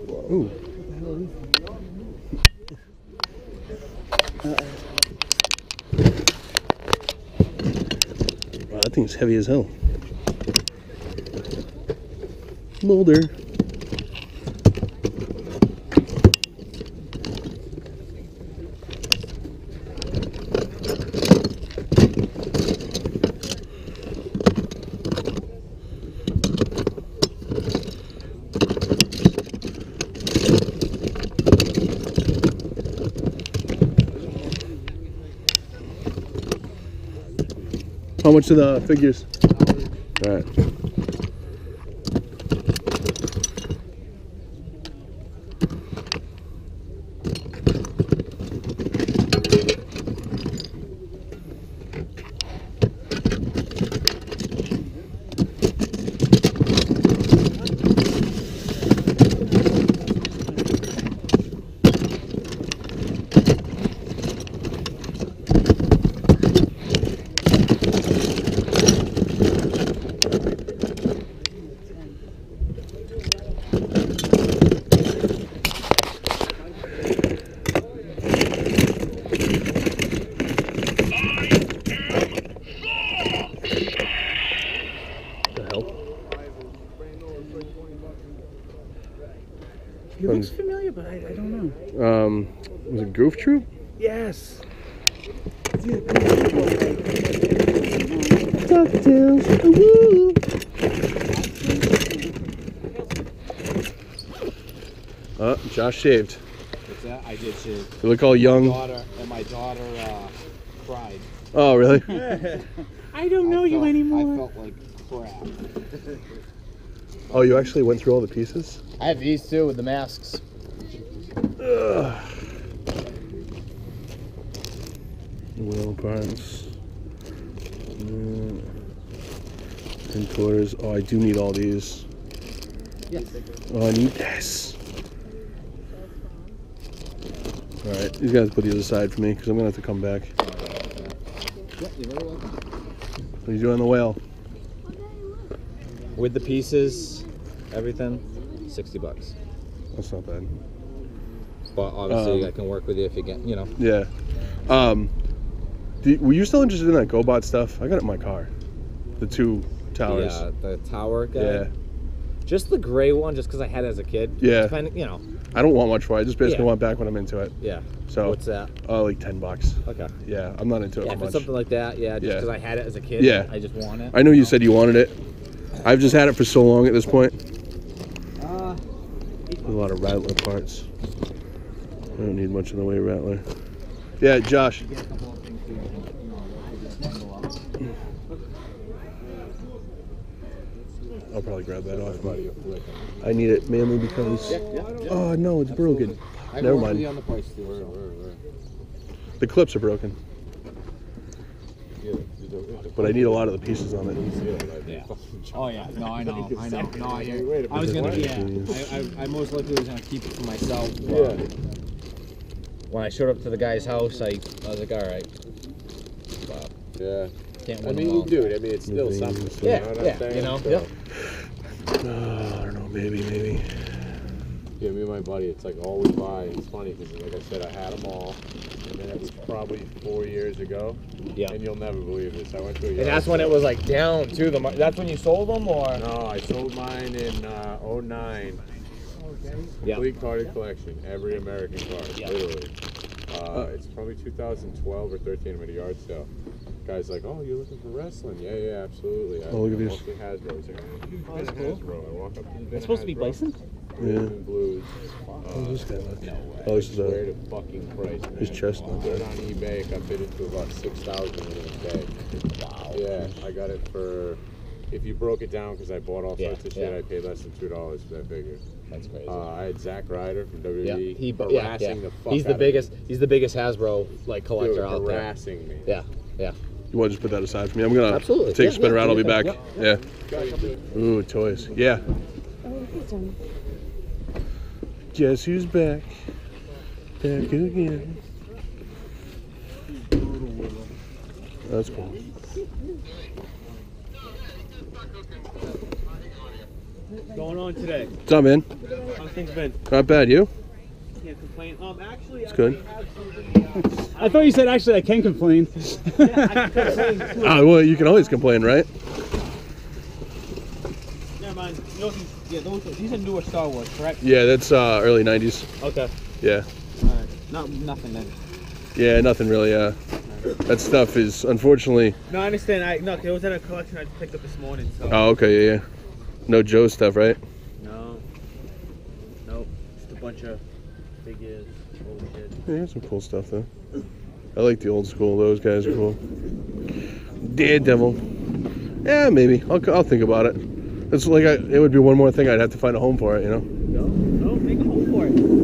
Ooh. Wow, that thing's heavy as hell. Molder. How much are the figures? All right. He looks familiar, but I don't know. Was it Goof Troop? Yes. DuckTales. Woo! Josh shaved. What's that? I did shave. You look all young. My daughter cried. Oh, really? I don't know you anymore. I felt like crap. Oh, you actually went through all the pieces? I have these too with the masks. Ugh. Wheel parts. Importers. Oh, I do need all these. Yes. Oh, I need this. Alright, these guys put these aside for me because I'm going to have to come back. Yep, you're very welcome. What are you doing the whale? With the pieces, everything, $60. That's not bad. But obviously I can work with you if you get, you know. Yeah. Were you still interested in that GoBot stuff? I got it in my car. The two towers. Yeah, the tower guy. Yeah. Just the gray one, just because I had it as a kid. Yeah. Depending, you know. I don't want much for it. I just basically want back when I'm into it. Yeah. So what's that? Like $10. Okay. Yeah, I'm not into it Yeah, much. if it's something like that, yeah, just because I had it as a kid. Yeah. I just want it. I know you said you wanted it. I've just had it for so long at this point. A lot of Rattler parts. I don't need much in the way of Rattler. Yeah, Josh. I'll probably grab that off. I need it mainly because... Oh, no, it's broken. Never mind. The clips are broken. But I need a lot of the pieces on it. Yeah. Oh yeah. No, I know. I know. No, I was gonna. Yeah. I most likely was gonna keep it for myself. Yeah. When I showed up to the guy's house, I was like, all right. Wow. Yeah. Can't win I mean, you do it. I mean, it's still something. Yeah. You know what I'm Yeah. saying? You know. So, Yep. I don't know. Maybe. Yeah, me and my buddy, it's like all we buy. It's funny because, like I said, I had them all, and then it was probably 4 years ago. Yeah. And you'll never believe this. I went to a yard And that's when sale. it was like down to the. That's when you sold them, or? No, I sold mine in 09. Yeah. Complete carded collection, every American card, Yeah. literally. It's probably 2012 or 13. I'm at a yard sale. Guy's like, "Oh, you're looking for wrestling?" Yeah, absolutely. Oh, look at these. Mostly Hasbro. He's like, "Oh, that's cool. Hasbro." I walk up to the bin It's supposed to be Hasbro, bison. Yeah. and blues. This guy look. No way. Oh, this is Swear to fucking Christ, man. his chestnut. Put it on eBay. It got bid to about 6,000 in a day. Wow. Yeah, I got it for. If you broke it down, because I bought all sorts of shit, yeah. I paid less than $2 for that figure. That's crazy. I had Zack Ryder from WWE He harassing the fuck He's the out of biggest. me. He's the biggest Hasbro collector Dude, out there. harassing me. Yeah. You want to just put that aside for me? I'm going to Absolutely. take a spin around. I'll be back. Yeah. Ooh, toys. Yeah. Guess who's back? Back again. That's cool. What's going on today? What's up, man? I'm Things been. Not bad, you? Can't complain. Actually, It's good. I thought you said actually I can complain. Well, you can always complain, right? Never mind. You know, these are newer Star Wars, correct? Yeah, that's early 90s. Okay. Yeah. Alright. Nothing then. Yeah, nothing really. That stuff is unfortunately. No, I understand. It was in a collection I picked up this morning. So. Oh, okay, yeah. No Joe stuff, right? No. Nope. Just a bunch of figures, old shit. Yeah, here's some cool stuff though. I like the old school. Those guys are cool. Daredevil. Yeah, maybe. I'll think about it. It's like it would be one more thing I'd have to find a home for it, you know. No, make a home for it.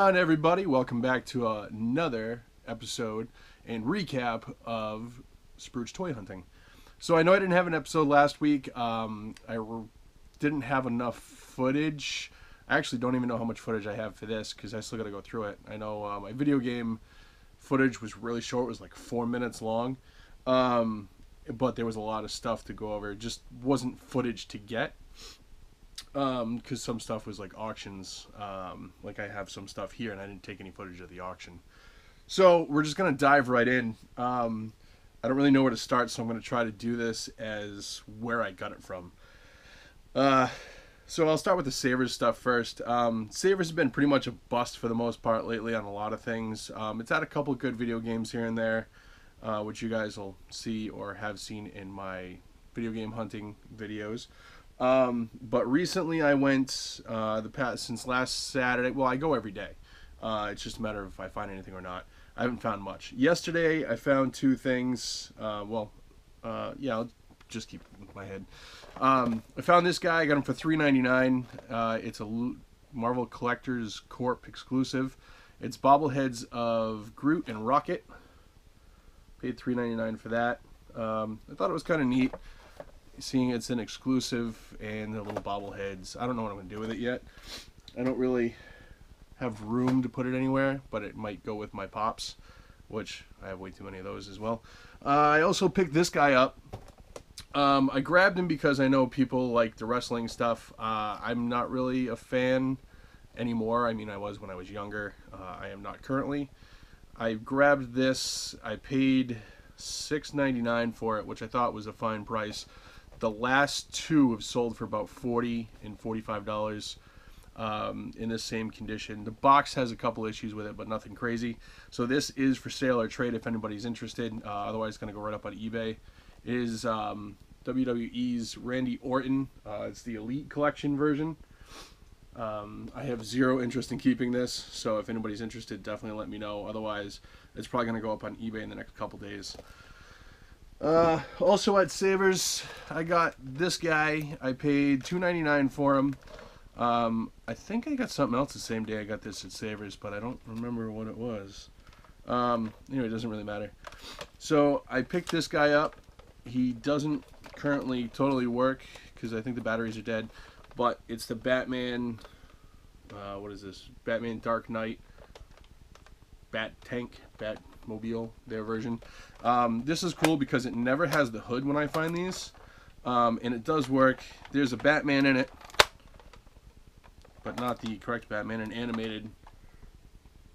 on, everybody? Welcome back to another episode and recap of Spruce Toy Hunting. So I know I didn't have an episode last week. Didn't have enough footage. I actually don't even know how much footage I have for this because I still got to go through it. I know my video game footage was really short. It was like 4 minutes long. But there was a lot of stuff to go over. It just wasn't footage to get. Because some stuff was like auctions. Like I have some stuff here and I didn't take any footage of the auction. So we're just going to dive right in. I don't really know where to start, so I'm going to try to do this as where I got it from. So I'll start with the Savers stuff first. Savers has been pretty much a bust for the most part lately on a lot of things. It's had a couple good video games here and there, which you guys will see or have seen in my video game hunting videos. But recently I went since last Saturday. Well, I go every day. It's just a matter of if I find anything or not. I haven't found much. Yesterday I found two things. Yeah, I'll just keep it with my head. I found this guy. I got him for $3.99. It's a Marvel Collectors Corp exclusive. It's bobbleheads of Groot and Rocket. Paid $3.99 for that. I thought it was kind of neat. Seeing it's an exclusive and the little bobbleheads. I don't know what I'm going to do with it yet. I don't really have room to put it anywhere, but it might go with my Pops, which I have way too many of those as well. I also picked this guy up. I grabbed him because I know people like the wrestling stuff. I'm not really a fan anymore. I mean, I was when I was younger. I am not currently. I grabbed this. I paid $6.99 for it, which I thought was a fine price. The last two have sold for about $40 and $45 in the same condition. The box has a couple issues with it, but nothing crazy. So this is for sale or trade if anybody's interested. Otherwise, it's going to go right up on eBay. It is WWE's Randy Orton. It's the Elite Collection version. I have zero interest in keeping this, so if anybody's interested, definitely let me know. Otherwise, it's probably going to go up on eBay in the next couple days. Also at Savers, I got this guy. I paid $2.99 for him. I think I got something else the same day I got this at Savers, but I don't remember what it was. Anyway, it doesn't really matter. So I picked this guy up. He doesn't currently totally work because I think the batteries are dead, but it's the Batman, what is this? Batman Dark Knight Batmobile, their version. This is cool because it never has the hood when I find these, and it does work. There's a Batman in it, but not the correct Batman, an animated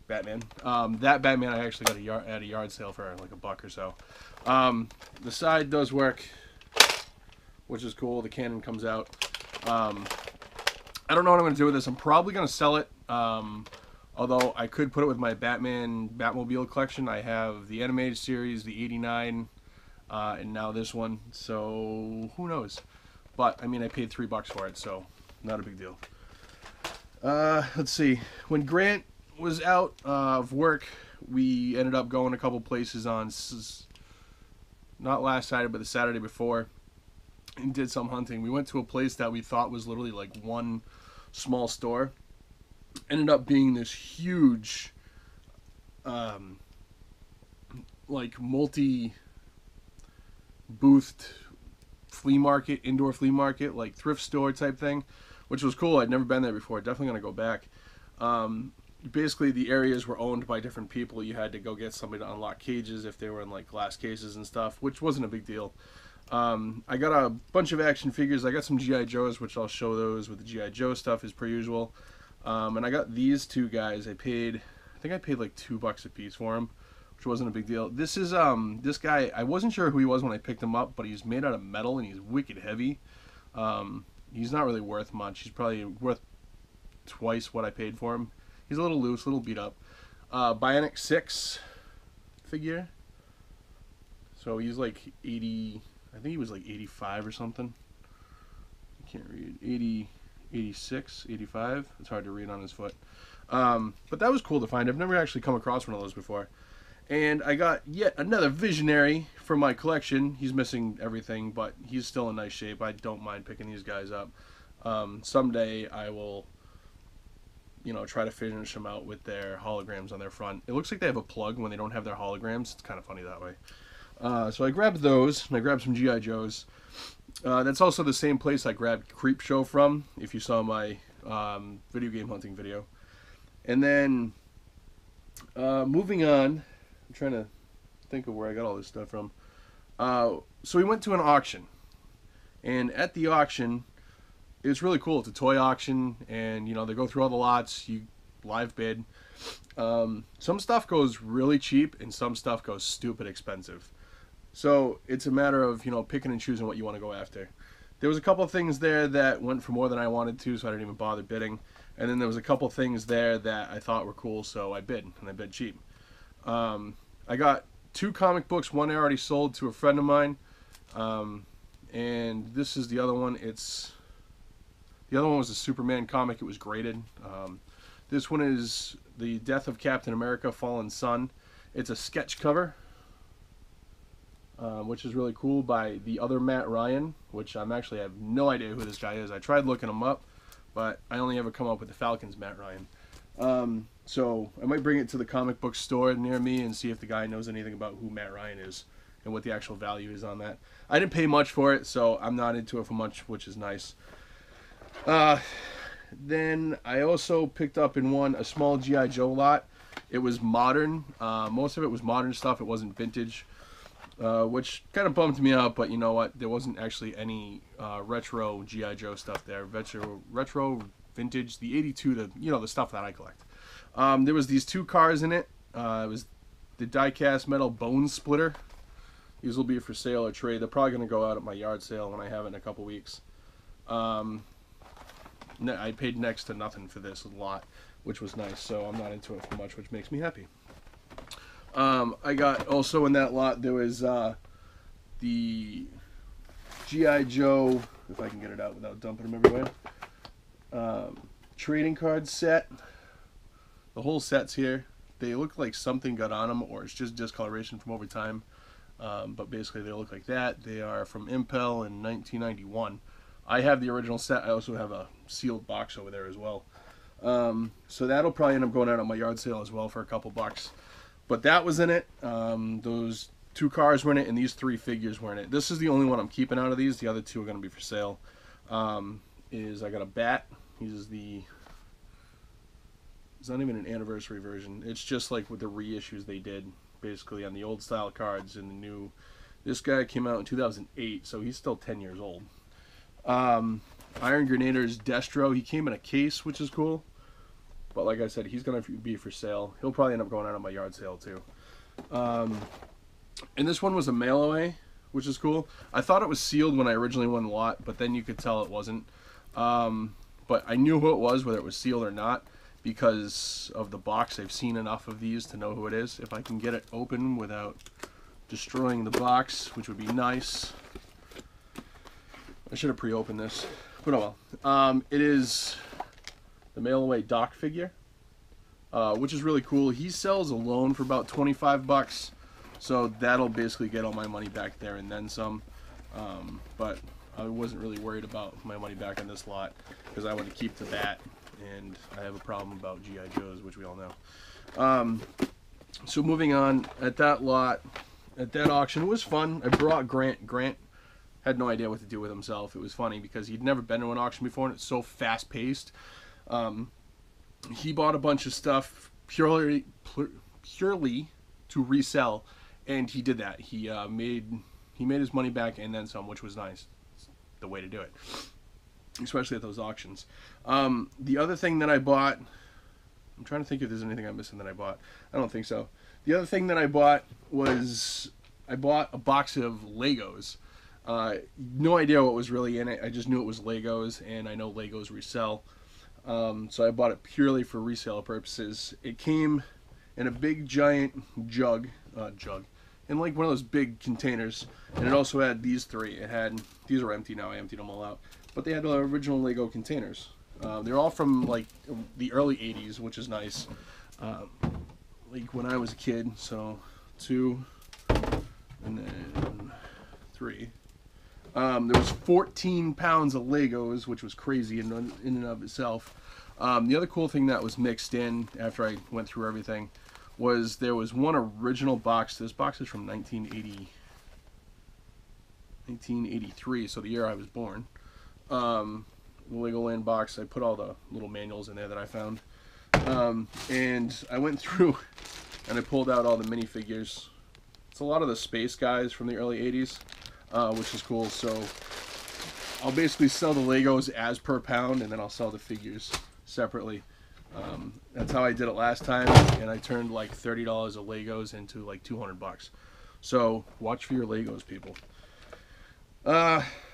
Batman. That Batman I actually got at a yard sale for like $1 or so. The side does work, which is cool. The cannon comes out. I don't know what I'm going to do with this. I'm probably going to sell it. Although I could put it with my Batmobile collection. I have the animated series, the '89, and now this one. So who knows? But I mean, I paid $3 for it, so not a big deal. Let's see. When Grant was out of work, we ended up going a couple places on not last Saturday, but the Saturday before, and did some hunting. We went to a place that we thought was literally like one small store. Ended up being this huge, like multi-boothed flea market, indoor flea market, like thrift store type thing, which was cool. I'd never been there before. Definitely gonna go back. Basically, the areas were owned by different people. You had to go get somebody to unlock cages if they were in like glass cases and stuff, which wasn't a big deal. I got a bunch of action figures. I got some G.I. Joes, which I'll show those with the G.I. Joe stuff as per usual. And I got these two guys. I think I paid like $2 a piece for them, which wasn't a big deal. This is this guy. I wasn't sure who he was when I picked him up, but he's made out of metal and he's wicked heavy. He's not really worth much. He's probably worth twice what I paid for him. He's a little loose, a little beat up. Bionic 6 figure. So he's like 80. I think he was like 85 or something. I can't read. 80. 86, 85. It's hard to read on his foot. But that was cool to find. I've never actually come across one of those before. And I got yet another Visionary for my collection. He's missing everything, but he's still in nice shape. I don't mind picking these guys up. Someday I will you know, try to finish them out with their holograms on their front. It looks like they have a plug when they don't have their holograms. It's kind of funny that way. So I grabbed those, and I grabbed some G.I. Joes. That's also the same place I grabbed Creep Show from, if you saw my video game hunting video. And then, moving on, I'm trying to think of where I got all this stuff from. So we went to an auction, and at the auction, it's really cool. It's a toy auction, and you know, they go through all the lots, you live bid. Some stuff goes really cheap, and some stuff goes stupid expensive. So it's a matter of, you know, picking and choosing what you want to go after. There was a couple of things there that went for more than I wanted to, so I didn't even bother bidding. And then there was a couple of things there that I thought were cool, so I bid, and I bid cheap. I got 2 comic books. One I already sold to a friend of mine, and this is the other one. The other one was a Superman comic. It was graded. This one is The Death of Captain America: Fallen Sun. It's a sketch cover, which is really cool, by the other Matt Ryan, which I have no idea who this guy is. I tried looking him up, but I only ever come up with the Falcons Matt Ryan. So I might bring it to the comic book store near me and see if the guy knows anything about who Matt Ryan is and what the actual value is on that. I didn't pay much for it, so I'm not into it for much, which is nice. Then I also picked up and won a small G.I. Joe lot. It was modern. Most of it was modern stuff. It wasn't vintage, which kind of bummed me out, but you know what? There wasn't actually any retro G.I. Joe stuff there. Retro, vintage, the 82, the stuff that I collect. There was these 2 cars in it. It was the die-cast metal Bone Splitter. These will be for sale or trade. They're probably going to go out at my yard sale when I have it in a couple weeks. I paid next to nothing for this lot, which was nice, so I'm not into it for much, which makes me happy. I got also in that lot, there was the G.I. Joe, if I can get it out without dumping them everywhere, trading card set. The whole set's here. They look like something got on them, or it's just discoloration from over time, but basically they look like that. They are from Impel in 1991. I have the original set. I also have a sealed box over there as well. So that'll probably end up going out on my yard sale as well for a couple bucks. But that was in it. Those 2 cars were in it, and these 3 figures were in it. This is the only one I'm keeping out of these. The other 2 are going to be for sale. I got a bat. It's not even an anniversary version. It's just like with the reissues they did, basically, on the old style cards and the new. This guy came out in 2008, so he's still 10 years old. Iron Grenader's Destro. He came in a case, which is cool. But like I said, he's going to be for sale. He'll probably end up going out on my yard sale too. And this one was a mail away, which is cool. I thought it was sealed when I originally won the lot, but then you could tell it wasn't. But I knew who it was, whether it was sealed or not, because of the box. I've seen enough of these to know who it is. If I can get it open without destroying the box, which would be nice. I should have pre-opened this, but oh well. It is the mail-away Doc figure, which is really cool. He sells alone for about 25 bucks, so that'll basically get all my money back there and then some. But I wasn't really worried about my money back on this lot because I want to keep the bat, and I have a problem about G.I. Joes, which we all know. So moving on, at that lot, at that auction, it was fun. I brought Grant. Grant had no idea what to do with himself. It was funny because he'd never been to an auction before, and it's so fast-paced. He bought a bunch of stuff purely to resell, and he did that. He made his money back and then some, which was nice. It's the way to do it, especially at those auctions. The other thing that I bought, I'm trying to think if there's anything I'm missing that I bought. I don't think so. The other thing that I bought was I bought a box of Legos. No idea what was really in it. I just knew it was Legos, and I know Legos resell. So I bought it purely for resale purposes. It came in a big giant jug, in like one of those big containers, and it also had these 3. These are empty now. I emptied them all out, but they had the original Lego containers. They're all from like the early 80s, which is nice. Like when I was a kid. So 2, and then 3. There was 14 pounds of Legos, which was crazy in and of itself. The other cool thing that was mixed in after I went through everything was there was one original box. This box is from 1983, so the year I was born. The Legoland box. I put all the little manuals in there that I found. And I went through and I pulled out all the minifigures. It's a lot of the space guys from the early 80s, which is cool. So I'll basically sell the Legos as per pound, and then I'll sell the figures separately. That's how I did it last time, and I turned like $30 of Legos into like 200 bucks. So watch for your Legos, people.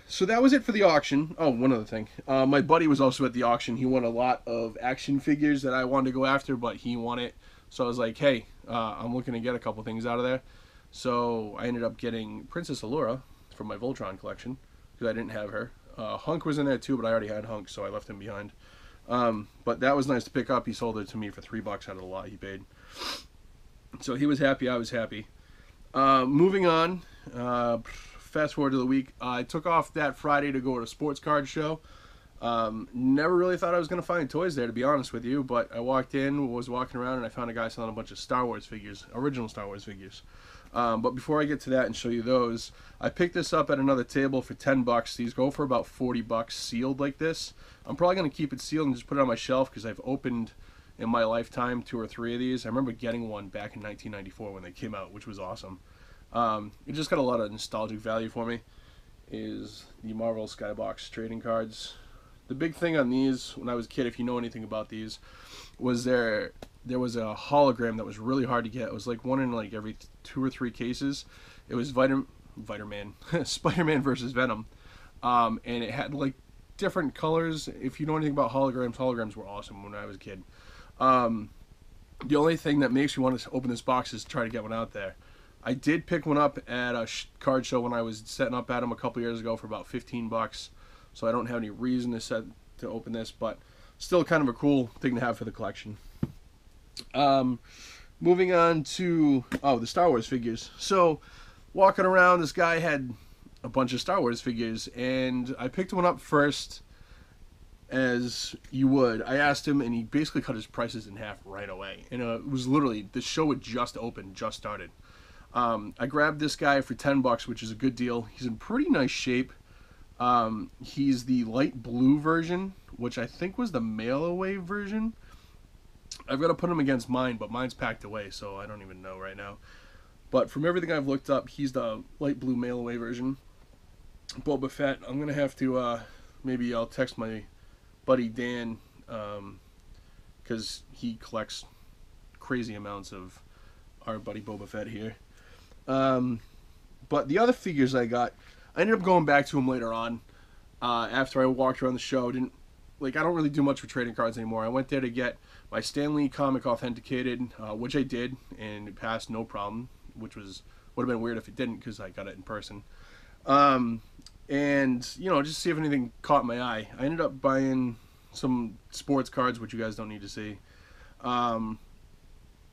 So that was it for the auction. Oh, one other thing. My buddy was also at the auction. He won a lot of action figures that I wanted to go after, but he won it. So I was like, hey, I'm looking to get a couple things out of there. So I ended up getting Princess Allura from my Voltron collection, because I didn't have her. Hunk was in there too, but I already had Hunk, so I left him behind. But that was nice to pick up. He sold it to me for $3 out of the lot he paid. So he was happy, I was happy. Moving on, fast forward to the week. I took off that Friday to go to a sports card show. Never really thought I was going to find toys there, to be honest with you, but I walked in, was walking around, and I found a guy selling a bunch of Star Wars figures, original Star Wars figures. But before I get to that and show you those, I picked this up at another table for $10. These go for about $40 sealed like this. I'm probably going to keep it sealed and just put it on my shelf, because I've opened in my lifetime 2 or 3 of these. I remember getting one back in 1994 when they came out, which was awesome. It just got a lot of nostalgic value for me. Is the Marvel Skybox trading cards. The big thing on these, when I was a kid, if you know anything about these, was there was a hologram that was really hard to get. It was like one in like every 2 or 3 cases. It was Spider-Man versus Venom, and it had like different colors. If you know anything about holograms, holograms were awesome when I was a kid. The only thing that makes me want to open this box is to try to get one out there. I did pick one up at a card show when I was setting up at them a couple years ago for about $15. So I don't have any reason to open this, but still kind of a cool thing to have for the collection. Moving on to the Star Wars figures. So walking around, this guy had a bunch of Star Wars figures, and I picked one up first, as you would. I asked him, and he basically cut his prices in half right away. And it was literally, the show had just opened, just started. I grabbed this guy for $10, which is a good deal. He's in pretty nice shape. He's the light blue version, which I think was the mail-away version. I've got to put him against mine, but mine's packed away, so I don't even know right now. But from everything I've looked up, he's the light blue mail-away version. Boba Fett, I'm going to have to, maybe I'll text my buddy Dan, because he collects crazy amounts of our buddy Boba Fett here. But the other figures I got, I ended up going back to him later on, after I walked around the show. I don't really do much for trading cards anymore. I went there to get my Stan Lee comic authenticated, which I did, and it passed no problem, which would have been weird if it didn't, because I got it in person. And, just see if anything caught my eye. I ended up buying some sports cards, which you guys don't need to see. And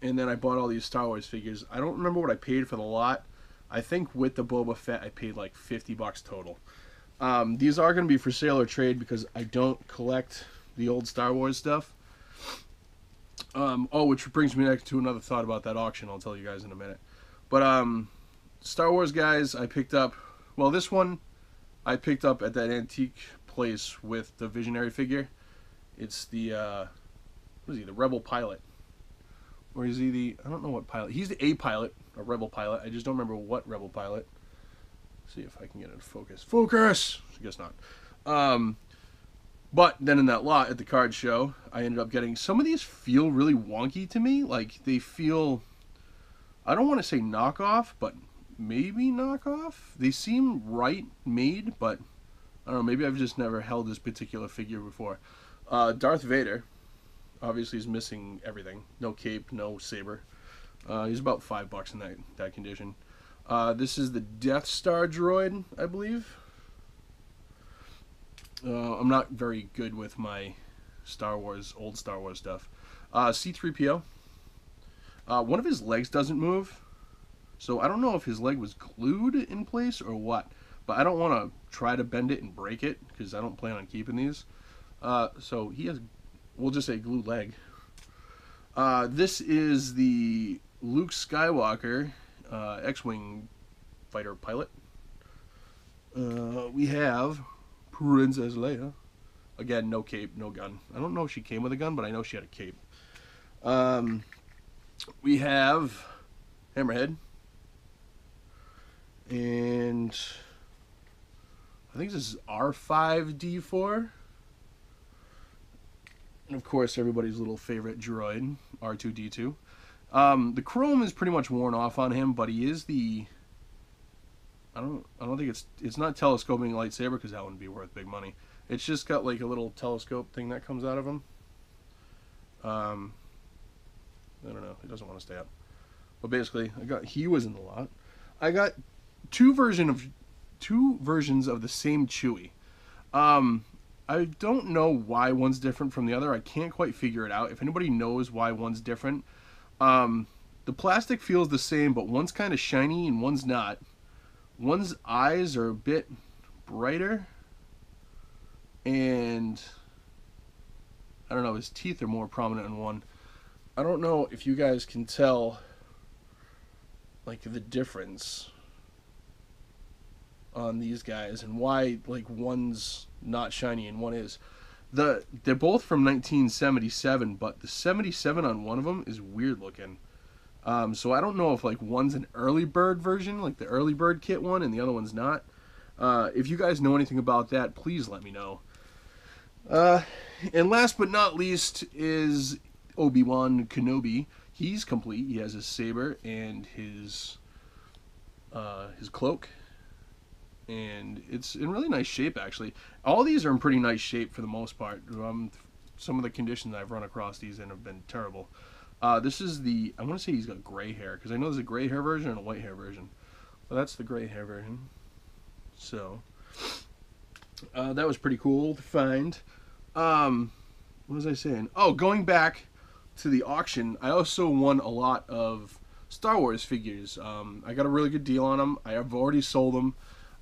then I bought all these Star Wars figures. I don't remember what I paid for the lot. I think with the Boba Fett, I paid like $50 total. These are going to be for sale or trade, because I don't collect the old Star Wars stuff. Which brings me next to another thought about that auction. I'll tell you guys in a minute. But Star Wars guys, I picked up. Well, this one I picked up at that antique place with the Visionary figure. It's the what is he? The Rebel pilot. Or is he the? I don't know what pilot. He's the A pilot, a Rebel pilot. I just don't remember what Rebel pilot. See if I can get it in focus. Focus! I guess not. But then in that lot at the card show, I ended up getting, some of these feel really wonky to me. Like, they feel, I don't want to say knockoff, but maybe knockoff. They seem right made, but I don't know, maybe I've just never held this particular figure before. Darth Vader, obviously, is missing everything. No cape, no saber. He's about $5 in that condition. This is the Death Star droid, I believe. I'm not very good with my old Star Wars stuff. C-3PO. One of his legs doesn't move, so I don't know if his leg was glued in place or what, but I don't want to try to bend it and break it, because I don't plan on keeping these. So he has we'll just say glue leg. This is the Luke Skywalker X-Wing fighter pilot. We have Princess Leia. Again, no cape, no gun. I don't know if she came with a gun, but I know she had a cape. We have Hammerhead. And I think this is R5-D4. And of course, everybody's little favorite droid, R2-D2. The chrome is pretty much worn off on him, but he is the... I don't think it's not telescoping lightsaber, because that wouldn't be worth big money. It's just got like a little telescope thing that comes out of him. I don't know. He doesn't want to stay up. But basically, he was in the lot. I got two versions of the same Chewie. I don't know why one's different from the other. I can't quite figure it out. If anybody knows why one's different, the plastic feels the same, but one's kind of shiny and one's not. One's eyes are a bit brighter, and I don't know, his teeth are more prominent in one. I don't know if you guys can tell like the difference on these guys and why like one's not shiny and one is. They're both from 1977, but the 77 on one of them is weird looking. So I don't know if like one's an early bird version, like the early bird kit one, and the other one's not. If you guys know anything about that, please let me know. And last but not least is Obi-Wan Kenobi. He's complete. He has his saber and his cloak, and it's in really nice shape actually. All these are in pretty nice shape for the most part. Some of the conditions I've run across these in have been terrible. This is the, I want to say he's got gray hair, because I know there's a gray hair version and a white hair version. Well, that's the gray hair version. So, that was pretty cool to find. What was I saying? Oh, going back to the auction, I also won a lot of Star Wars figures. I got a really good deal on them. I have already sold them.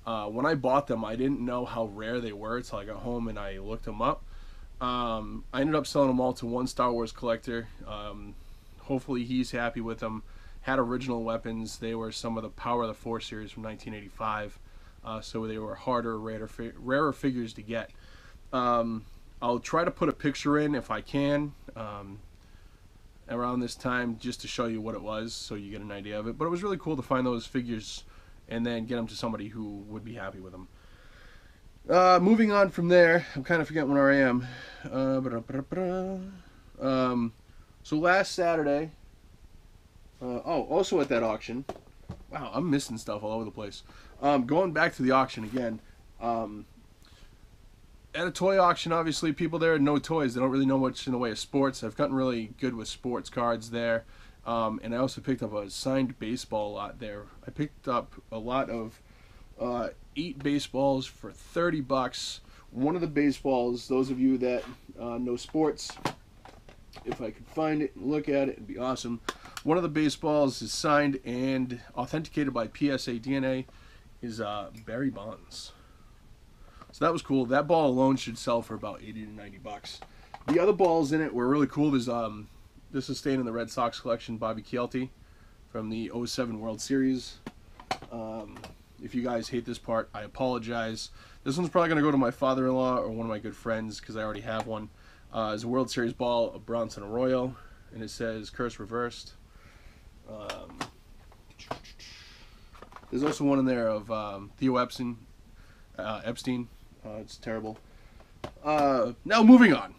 When I bought them, I didn't know how rare they were until I got home and I looked them up. I ended up selling them all to one Star Wars collector. Hopefully he's happy with them. Had original weapons. They were some of the Power of the Force series from 1985. So they were harder, rarer figures to get. I'll try to put a picture in if I can around this time, just to show you what it was so you get an idea of it. But it was really cool to find those figures and then get them to somebody who would be happy with them. Moving on from there, I'm kind of forgetting where I am. So last Saturday, also at that auction, wow, I'm missing stuff all over the place. Going back to the auction again, at a toy auction, obviously people there know toys. They don't really know much in the way of sports. I've gotten really good with sports cards there. And I also picked up a signed baseball lot there. I picked up a lot of 8 baseballs for $30. One of the baseballs, those of you that know sports, if I could find it and look at it, it'd be awesome. One of the baseballs is signed and authenticated by PSA DNA, is Barry Bonds. So that was cool. That ball alone should sell for about $80 to $90. The other balls in it were really cool. There's this is staying in the Red Sox collection, Bobby Chialti from the '07 World Series. If you guys hate this part, I apologize. This one's probably going to go to my father-in-law or one of my good friends, because I already have one. It's a World Series ball of Bronson Arroyo, and it says curse reversed. There's also one in there of Theo Epstein. It's terrible. Now moving on.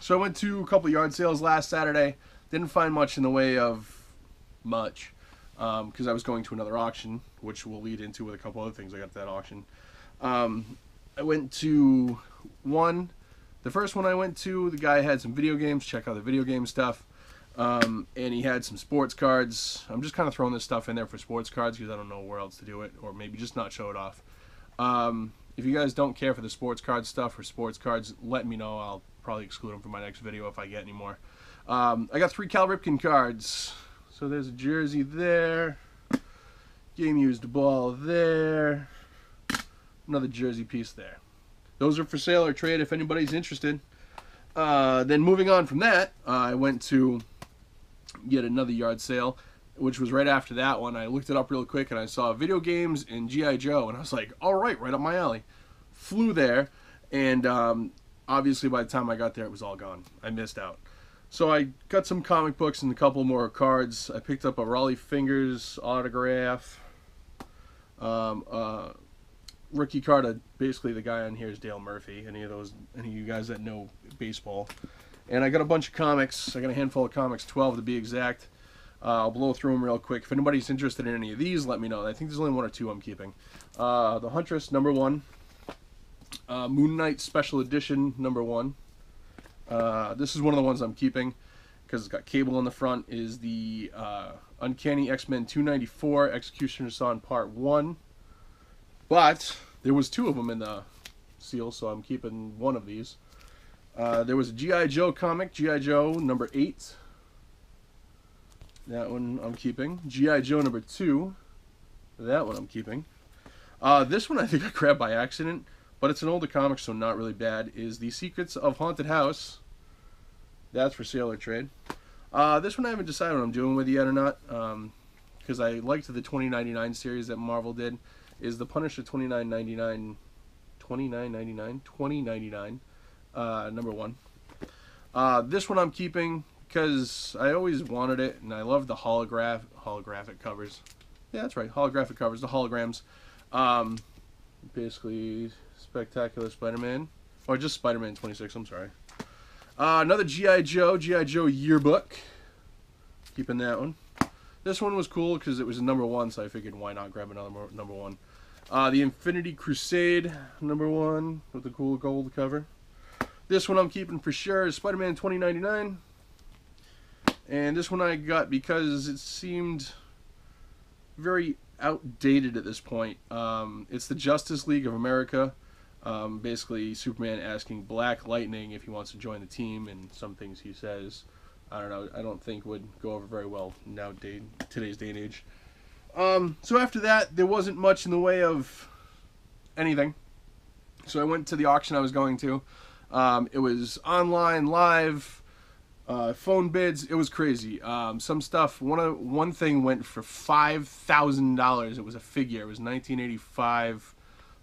So I went to a couple yard sales last Saturday. Didn't find much in the way of much, because I was going to another auction, which will lead into with a couple other things I got at that auction. I went to one. The first one I went to, the guy had some video games. Check out the video game stuff. And he had some sports cards. I'm just kind of throwing this stuff in there for sports cards because I don't know where else to do it, or maybe just not show it off. If you guys don't care for the sports card stuff or sports cards, let me know. I'll probably exclude them from my next video if I get any more. I got 3 Cal Ripken cards. So there's a jersey there. Game used ball there. Another jersey piece there. Those are for sale or trade if anybody's interested. Then moving on from that, I went to yet another yard sale, which was right after that one. I looked it up real quick, and I saw video games and G.I. Joe, and I was like, all right up my alley. Flew there, and obviously by the time I got there, it was all gone. I missed out. So I got some comic books and a couple more cards. I picked up a Raleigh Fingers autograph. Rookie card of basically the guy on here is Dale Murphy. Any of you guys that know baseball. And I got a bunch of comics. I got a handful of comics, 12 to be exact. I'll blow through them real quick. If anybody's interested in any of these, let me know. I think there's only one or two I'm keeping. The Huntress, #1. Moon Knight Special Edition, #1. This is one of the ones I'm keeping because it's got Cable on the front. Is the Uncanny X-Men 294 Executioner's Son Part 1. But there was 2 of them in the seal, so I'm keeping one of these. There was a G.I. Joe comic, G.I. Joe #8. That one I'm keeping. G.I. Joe #2. That one I'm keeping. This one I think I grabbed by accident, but it's an older comic, so not really bad, is The Secrets of Haunted House. That's for sale or trade. This one I haven't decided what I'm doing with yet or not, because I liked the 2099 series that Marvel did. Is the Punisher 2099, #1. This one I'm keeping because I always wanted it, and I love the holographic covers. Yeah, that's right, holographic covers, the holograms. Basically, Spectacular Spider-Man, or just Spider-Man 26. I'm sorry. Another G.I. Joe yearbook. Keeping that one. This one was cool because it was a #1, so I figured why not grab another #1. The Infinity Crusade #1 with the cool gold cover. This one I'm keeping for sure is Spider-Man 2099. And this one I got because it seemed very outdated at this point. It's the Justice League of America. Basically, Superman asking Black Lightning if he wants to join the team, and some things he says, I don't know, I don't think would go over very well today's day and age. So after that, there wasn't much in the way of anything. So I went to the auction I was going to. It was online, live, phone bids. It was crazy. Some stuff. One thing went for $5,000. It was a figure. It was 1985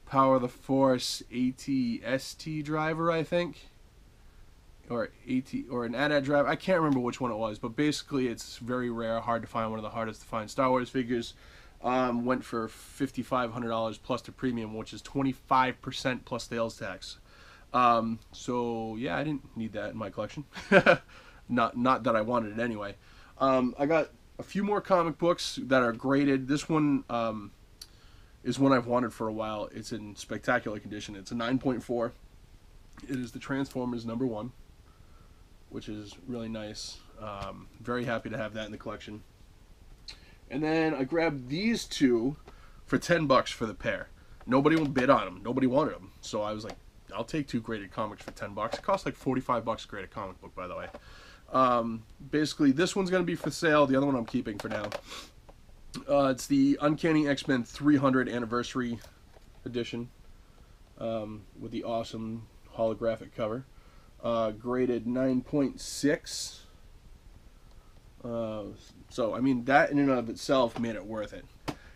Power of the Force AT-ST driver, I think, or an AT-AT driver. I can't remember which one it was, but basically it's very rare, hard to find. One of the hardest to find Star Wars figures. Went for $5,500 plus the premium, which is 25% plus sales tax. So yeah, I didn't need that in my collection. Not that I wanted it anyway. I got a few more comic books that are graded. This one is one I've wanted for a while. It's in spectacular condition. It's a 9.4. It is the Transformers #1, which is really nice. Very happy to have that in the collection. And then I grabbed these two for $10 for the pair. Nobody bid on them. Nobody wanted them. So I was like, I'll take 2 graded comics for $10. It costs like $45 a graded comic book, by the way. Basically, this one's going to be for sale. The other one I'm keeping for now. It's the Uncanny X-Men 300 Anniversary Edition with the awesome holographic cover. Graded 9.6. So, I mean, that in and of itself made it worth it.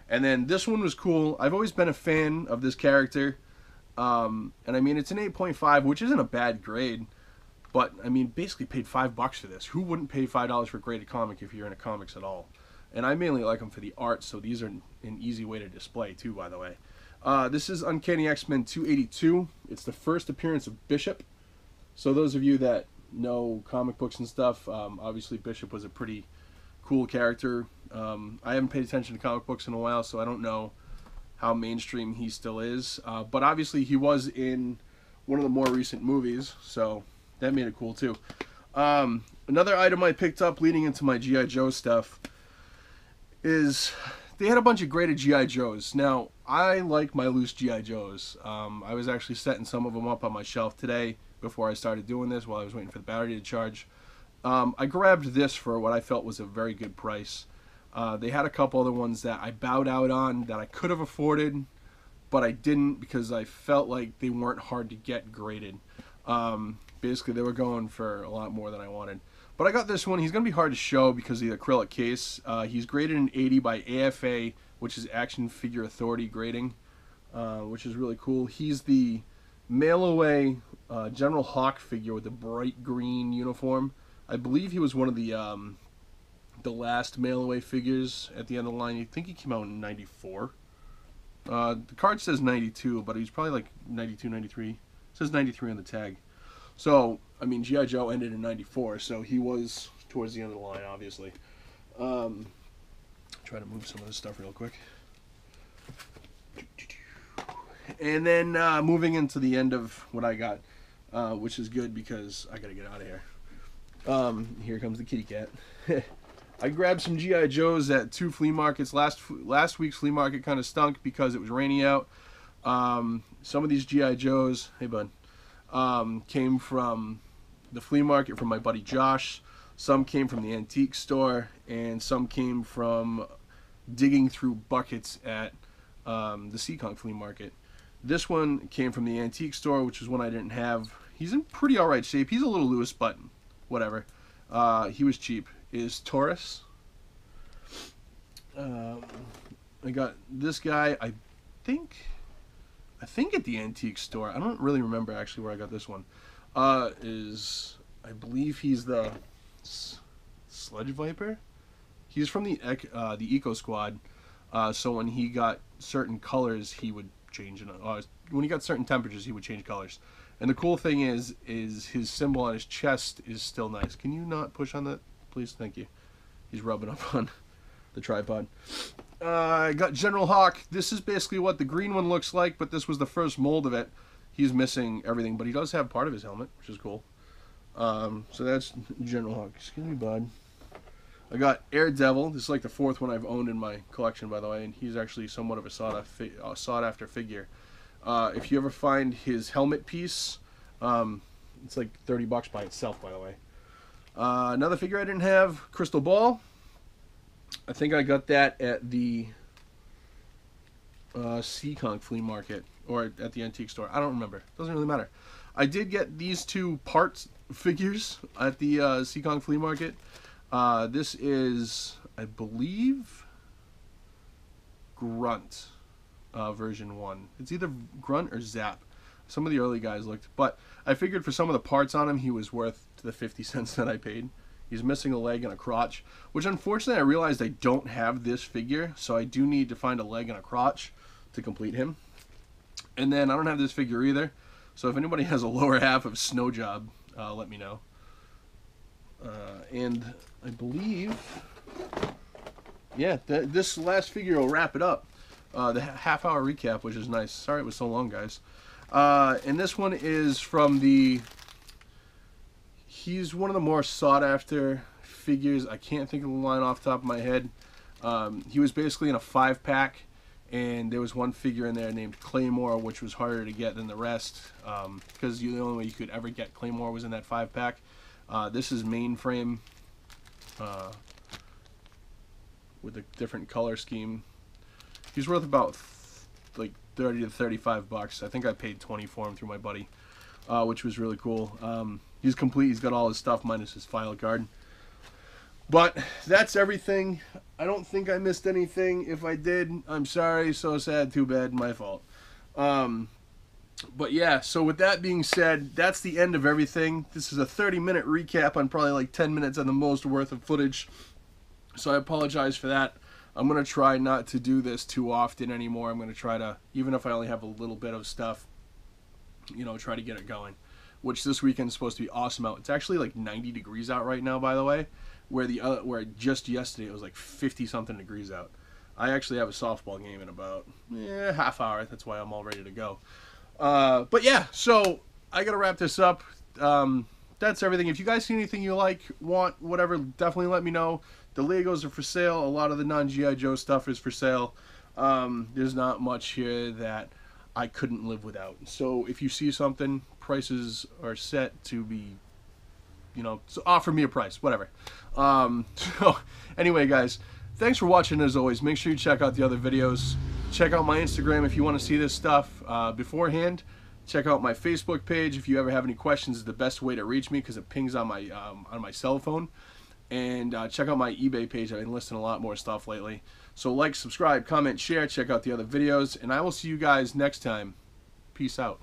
And then this one was cool. I've always been a fan of this character. And I mean, it's an 8.5, which isn't a bad grade. But, I mean, basically paid $5 for this. Who wouldn't pay $5 for a graded comic if you're into comics at all? And I mainly like them for the art, so these are an easy way to display, too, by the way. This is Uncanny X-Men 282. It's the first appearance of Bishop. So those of you that know comic books and stuff, obviously Bishop was a pretty cool character. I haven't paid attention to comic books in a while, so I don't know how mainstream he still is. But obviously he was in one of the more recent movies, so that made it cool too. Another item I picked up leading into my G.I. Joe stuff is they had a bunch of graded G.I. Joes. Now, I like my loose G.I. Joes. I was actually setting some of them up on my shelf today before I started doing this while I was waiting for the battery to charge. I grabbed this for what I felt was a very good price. They had a couple other ones that I bowed out on that I could have afforded, but I didn't because I felt like they weren't hard to get graded. Basically, they were going for a lot more than I wanted. But I got this one. He's going to be hard to show because of the acrylic case. He's graded an 80 by AFA, which is Action Figure Authority grading, which is really cool. He's the mail-away General Hawk figure with the bright green uniform. I believe he was one of the last mail-away figures at the end of the line. I think he came out in 94. The card says 92, but he's probably like 92, 93. It says 93 on the tag. So, I mean, G.I. Joe ended in 94, so he was towards the end of the line, obviously. Try to move some of this stuff real quick. And then moving into the end of what I got, which is good because I got to get out of here. Here comes the kitty cat. I grabbed some G.I. Joes at 2 flea markets. Last week's flea market kind of stunk because it was rainy out. Some of these G.I. Joes, hey bud, came from the flea market from my buddy Josh. Some came from the antique store, and some came from digging through buckets at the Seekonk flea market. This one came from the antique store, which is one I didn't have. He's in pretty alright shape. He's a little loose, but whatever. He was cheap. Is Taurus. I got this guy, I think at the antique store. I don't really remember actually where I got this one. I believe he's the Sludge Viper. He's from the Eco Squad. So when he got certain colors, he would change. When he got certain temperatures, he would change colors. And the cool thing is his symbol on his chest is still nice. Can you not push on that, please? Thank you. He's rubbing up on the tripod. I got General Hawk. This is basically what the green one looks like, but this was the first mold of it. He's missing everything, but he does have part of his helmet, which is cool. So that's General Hawk. Excuse me, bud. I got Daredevil. This is like the 4th one I've owned in my collection, by the way, and he's actually somewhat of a sought-after figure. If you ever find his helmet piece, it's like $30 by itself, by the way. Another figure I didn't have, Crystal Ball. I think I got that at the Seekonk flea market or at the antique store. I don't remember. Doesn't really matter. I did get these 2 parts figures at the Seekonk flea market. This is, I believe, Grunt version 1. It's either Grunt or Zap. Some of the early guys looked, but I figured for some of the parts on him, he was worth the 50 cents that I paid. He's missing a leg and a crotch, which unfortunately I realized I don't have this figure, so I do need to find a leg and a crotch to complete him. And then I don't have this figure either, so if anybody has a lower half of Snow Job, let me know. And I believe, yeah, this last figure will wrap it up. The half-hour recap, which is nice. Sorry it was so long, guys. And this one is from he's one of the more sought-after figures. I can't think of the line off the top of my head. He was basically in a 5-pack, and there was one figure in there named Claymore, which was harder to get than the rest, because the only way you could ever get Claymore was in that 5-pack. This is mainframe with a different color scheme. He's worth about like 30 to 35 bucks. I think I paid 20 for him through my buddy, which was really cool. He's complete. He's got all his stuff minus his file card. But that's everything. I don't think I missed anything. If I did, I'm sorry. So sad. Too bad. My fault. But yeah, so with that being said, that's the end of everything. This is a 30-minute recap on probably like 10 minutes at the most worth of footage. So I apologize for that. I'm going to try not to do this too often anymore. I'm going to try to, even if I only have a little bit of stuff, you know, try to get it going. Which this weekend is supposed to be awesome out. It's actually like 90 degrees out right now, by the way. Where just yesterday it was like 50-something degrees out. I actually have a softball game in about half hour. That's why I'm all ready to go. But yeah, so I got to wrap this up. That's everything. If you guys see anything you like, want, whatever, definitely let me know. The Legos are for sale. A lot of the non-G.I. Joe stuff is for sale. There's not much here that I couldn't live without. So if you see something, prices are set to be, you know, so offer me a price, whatever. So anyway, guys, thanks for watching as always. Make sure you check out the other videos. Check out my Instagram if you want to see this stuff beforehand. Check out my Facebook page if you ever have any questions. It's the best way to reach me because it pings on my cell phone. And check out my eBay page. I've been listing a lot more stuff lately. So like, subscribe, comment, share. Check out the other videos. And I will see you guys next time. Peace out.